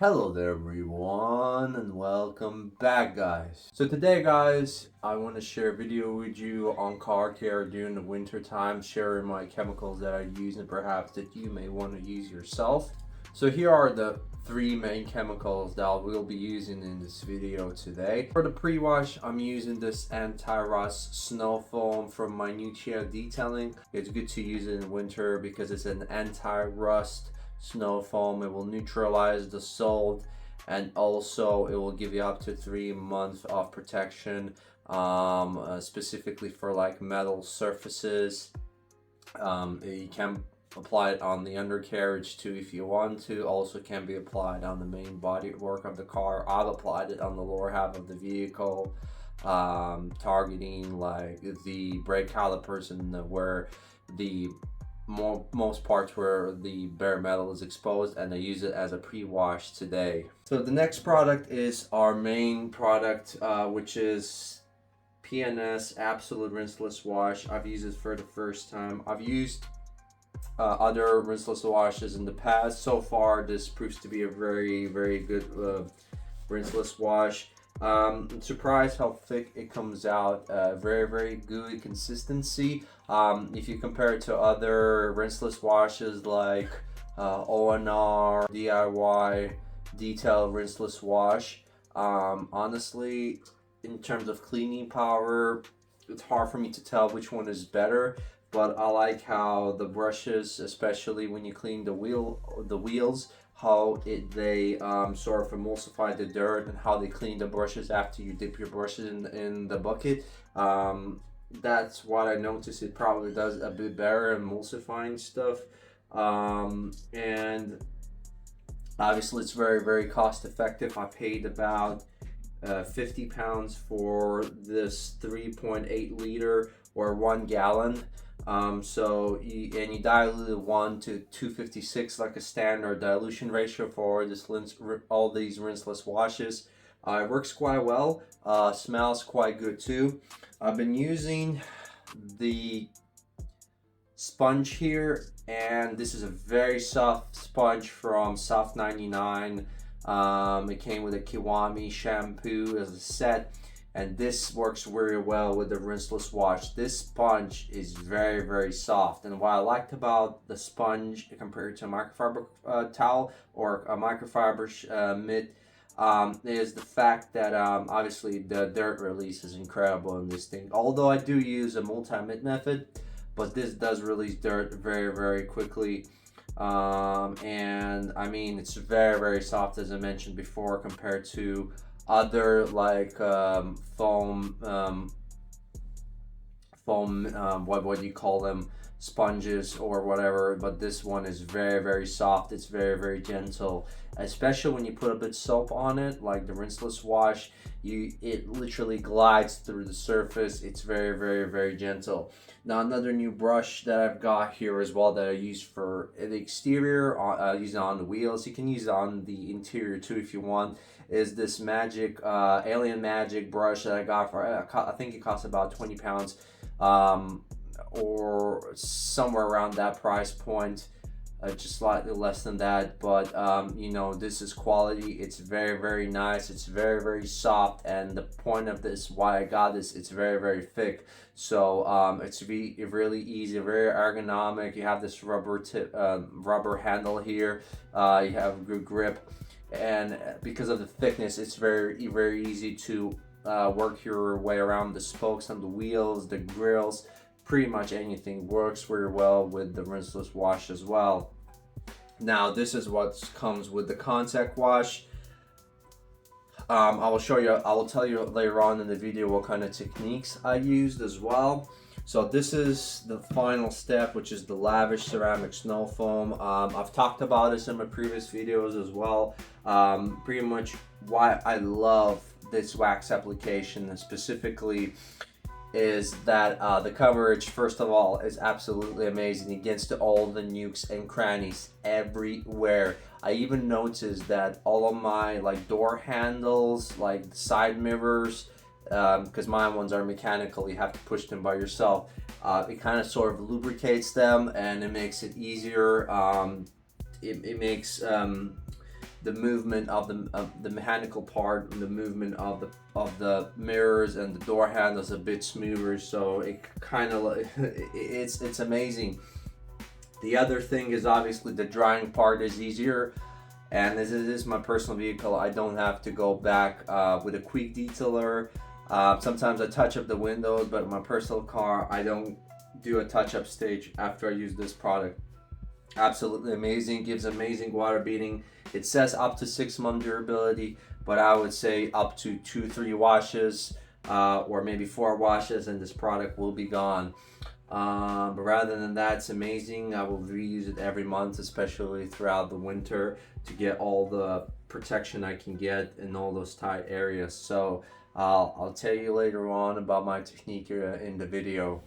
Hello there everyone and welcome back guys. So today guys, I want to share a video with you on car care during the winter time, sharing my chemicals that I use and perhaps that you may want to use yourself. So here are the three main chemicals that we'll be using in this video today. For the pre-wash, I'm using this anti-rust snow foam from my new chair detailing. It's good to use it in winter because it's an anti-rust snow foam. It will neutralize the salt and also it will give you up to 3 months of protection, specifically for like metal surfaces. You can apply it on the undercarriage too if you want to. Also can be applied on the main bodywork of the car. I've applied it on the lower half of the vehicle, targeting like the brake calipers and where the most parts where the bare metal is exposed, and I use it as a pre-wash today. So the next product is our main product, which is PNS Absolute Rinseless Wash. I've used it for the first time. I've used other rinseless washes in the past. So far this proves to be a very good rinseless wash. Surprised how thick it comes out. Very gooey consistency. If you compare it to other rinseless washes like ONR, DIY, detailed rinseless wash, honestly, in terms of cleaning power, it's hard for me to tell which one is better. But I like how the brushes, especially when you clean the wheels, how they sort of emulsify the dirt, and how they clean the brushes after you dip your brushes in the bucket. That's what I noticed. It probably does a bit better emulsifying stuff, and obviously it's very cost effective. I paid about £50 for this 3.8 liter or 1 gallon. So you dilute it 1 to 256 like a standard dilution ratio for this all these rinseless washes. It works quite well. Smells quite good too. I've been using the sponge here, and this is a very soft sponge from Soft 99. It came with a Kiwami shampoo as a set, and this works very well with the rinseless wash. This sponge is very soft, and what I liked about the sponge compared to a microfiber towel or a microfiber mitt is the fact that obviously the dirt release is incredible in this thing. Although I do use a multi-mitt method, but this does release dirt very quickly. And I mean, it's very soft, as I mentioned before, compared to other like foam what do you call them, sponges or whatever. But this one is very soft. It's very gentle, especially when you put a bit of soap on it like the rinseless wash. It literally glides through the surface. It's very gentle. Now another new brush that I've got here as well that I use for the exterior, I use it on the wheels. You can use it on the interior too if you want, is this magic alien magic brush that I got for I think it costs about £20, or somewhere around that price point, just slightly less than that. But you know, this is quality. It's very nice. It's very soft, and the point of this, why I got this, it's very thick. So it's really easy, very ergonomic. You have this rubber handle here. You have a good grip, and because of the thickness, it's very easy to work your way around the spokes on the wheels, the grills. Pretty much anything works very well with the rinseless wash as well. Now this is what comes with the contact wash. I will tell you later on in the video what kind of techniques I used as well. So this is the final step, which is the lavish ceramic snow foam. I've talked about this in my previous videos as well. Pretty much why I love this wax application, and specifically is that the coverage, first of all, is absolutely amazing against all the nooks and crannies everywhere. I even noticed that all of my like door handles, like side mirrors, because my ones are mechanical, you have to push them by yourself. It kind of sort of lubricates them, and it makes it easier. It makes the movement of the mechanical part, the movement of the mirrors and the door handles a bit smoother. So it kind of it's amazing. The other thing is obviously the drying part is easier, and this is my personal vehicle. I don't have to go back with a quick detailer. Sometimes I touch up the windows, but my personal car, I don't do a touch-up stage after I use this product. Absolutely amazing, gives amazing water beading. It says up to 6-month durability, but I would say up to 2-3 washes or maybe 4 washes and this product will be gone. But rather than that, it's amazing. I will reuse it every month, especially throughout the winter, to get all the protection I can get in all those tight areas. So I'll tell you later on about my technique in the video.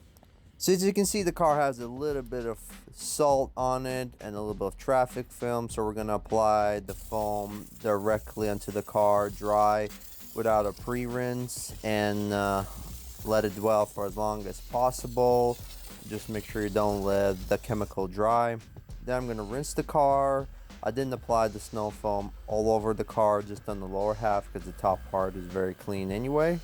So as you can see, the car has a little bit of salt on it and a little bit of traffic film. So we're going to apply the foam directly onto the car, dry without a pre-rinse, and let it dwell for as long as possible. Just make sure you don't let the chemical dry. Then I'm going to rinse the car. I didn't apply the snow foam all over the car, just on the lower half, because the top part is very clean anyway.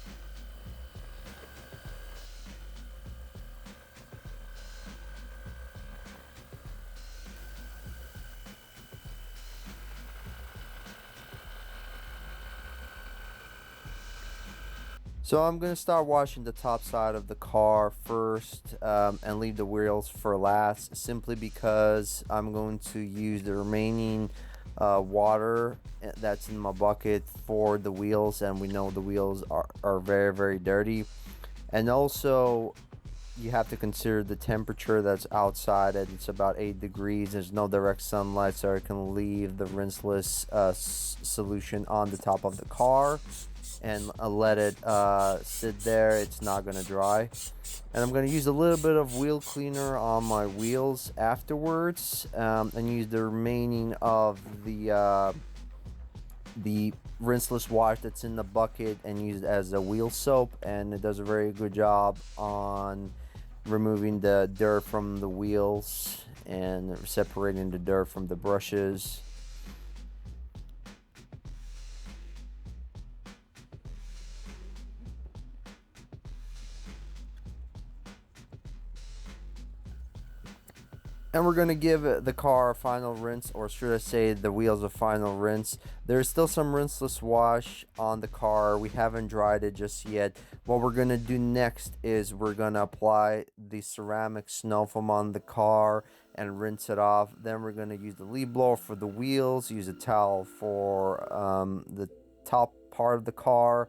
So I'm going to start washing the top side of the car first and leave the wheels for last, simply because I'm going to use the remaining water that's in my bucket for the wheels, and we know the wheels are very, very dirty. And also you have to consider the temperature that's outside, and it's about 8 degrees. There's no direct sunlight, so I can leave the rinseless solution on the top of the car and let it sit there. It's not going to dry. And I'm going to use a little bit of wheel cleaner on my wheels afterwards, and use the remaining of the rinseless wash that's in the bucket and use it as a wheel soap, and it does a very good job on removing the dirt from the wheels and separating the dirt from the brushes. And we're going to give the car a final rinse, or should I say the wheels a final rinse. There's still some rinseless wash on the car. We haven't dried it just yet. What we're going to do next is we're going to apply the ceramic snow foam on the car and rinse it off. Then we're going to use the leaf blower for the wheels, use a towel for the top part of the car,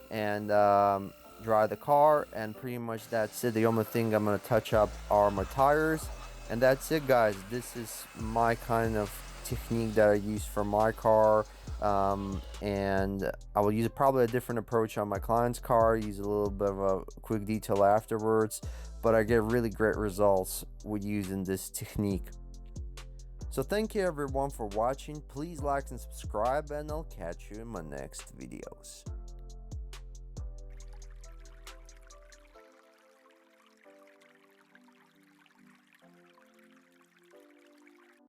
and dry the car. And pretty much that's it. The only thing I'm going to touch up are my tires. And that's it, guys. This is my kind of technique that I use for my car, and I will use probably a different approach on my client's car, use a little bit of a quick detail afterwards, but I get really great results with using this technique. So thank you everyone for watching. Please like and subscribe, and I'll catch you in my next videos.